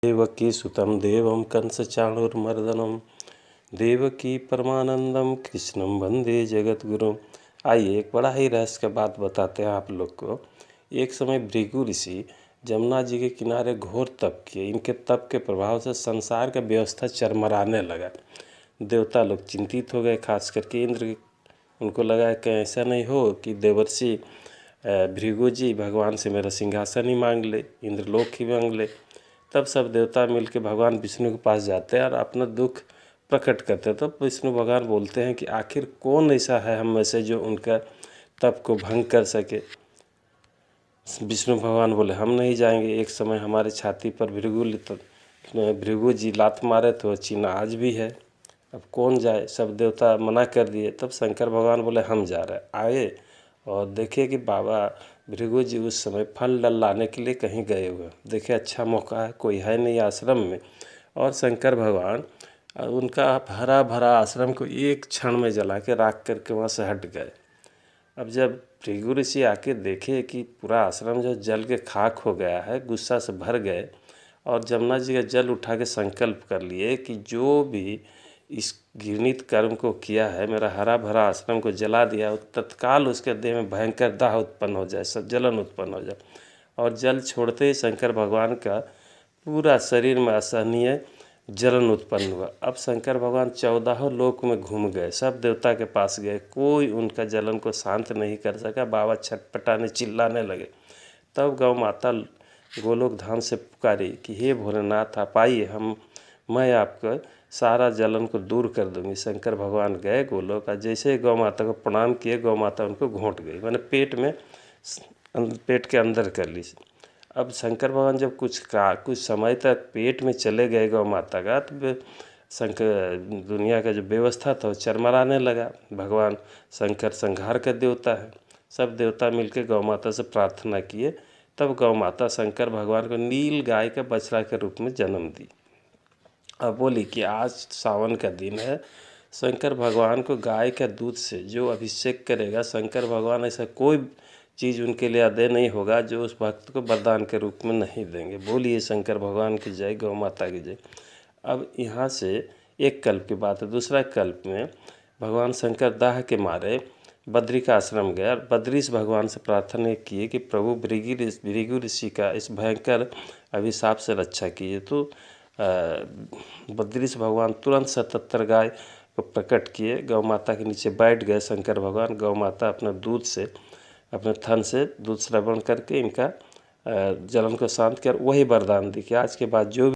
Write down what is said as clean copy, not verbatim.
देवकी सुतं देवं कंसचाणूरमर्दनं देवकी परमानंदम कृष्णम वंदे जगद्गुरु। आइए एक बड़ा ही रहस्य का बात बताते हैं आप लोग को। एक समय भृगु ऋषि जमुना जी के किनारे घोर तप किए। इनके तप के प्रभाव से संसार का व्यवस्था चरमराने लगा। देवता लोग चिंतित हो गए, खास करके इंद्र। उनको लगा कि ऐसा नहीं हो कि देवर्षि भृगु जी भगवान से मेरा सिंहासन ही मांग ले, इंद्रलोक ही मांग ले। तब सब देवता मिलकर भगवान विष्णु के पास जाते हैं और अपना दुख प्रकट करते हैं। तब विष्णु भगवान बोलते हैं कि आखिर कौन ऐसा है हम में से जो उनका तप को भंग कर सके। विष्णु भगवान बोले हम नहीं जाएंगे। एक समय हमारे छाती पर भृगु जी लात मारे तो चिन्ह आज भी है। अब कौन जाए, सब देवता मना कर दिए। तब शंकर भगवान बोले हम जा रहे। आए और देखे कि बाबा भृगु जी उस समय फल लाने के लिए कहीं गए हुए। देखे अच्छा मौका है, कोई है नहीं आश्रम में। और शंकर भगवान उनका हरा भरा आश्रम को एक क्षण में जला के राख करके वहाँ से हट गए। अब जब भृगु ऋषि आके देखे कि पूरा आश्रम जो जल के खाक हो गया है, गुस्सा से भर गए और जमुना जी का जल उठा के संकल्प कर लिए कि जो भी इस घृणित कर्म को किया है, मेरा हरा भरा आश्रम को जला दिया, तत्काल उसके देह में भयंकर दाह उत्पन्न हो जाए, सब जलन उत्पन्न हो जाए। और जल छोड़ते ही शंकर भगवान का पूरा शरीर में असहनीय जलन उत्पन्न हुआ। अब शंकर भगवान 14 लोक में घूम गए, सब देवता के पास गए, कोई उनका जलन को शांत नहीं कर सका। बाबा छटपटाने चिल्लाने लगे। तब गौ माता गोलोक धाम से पुकारी कि हे भोलेनाथ आप आइए, मैं आपका सारा जलन को दूर कर दूंगी। शंकर भगवान गए गोलोक, जैसे ही गौ माता को प्रणाम किए, गौ माता उनको घोंट गई, मैंने पेट के अंदर कर ली। अब शंकर भगवान जब कुछ समय तक पेट में चले गए गौ माता का, तो शंकर दुनिया का जो व्यवस्था था वो चरमराने लगा। भगवान शंकर संहार का देवता है। सब देवता मिलकर गौ माता से प्रार्थना किए। तब गौ माता शंकर भगवान को नील गाय के बछड़ा के रूप में जन्म दी। अब बोली कि आज सावन का दिन है, शंकर भगवान को गाय का दूध से जो अभिषेक करेगा, शंकर भगवान ऐसा कोई चीज़ उनके लिए अदय नहीं होगा जो उस भक्त को वरदान के रूप में नहीं देंगे। बोलिए शंकर भगवान की जय, गौ माता की जय। अब यहाँ से एक कल्प की बात है। दूसरा कल्प में भगवान शंकर दाह के मारे बद्री का आश्रम गया और बद्रीश भगवान से प्रार्थना किए कि प्रभु भृगु ऋषि का इस भयंकर अभिशाप से रक्षा कीजिए। तो बद्रीश भगवान तुरंत 77 गाय को प्रकट किए, गौ माता के नीचे बैठ गए शंकर भगवान। गौ माता अपने दूध से, अपने थन से दूध श्रवण करके इनका जलन को शांत कर वही वरदान दी कि आज के बाद जो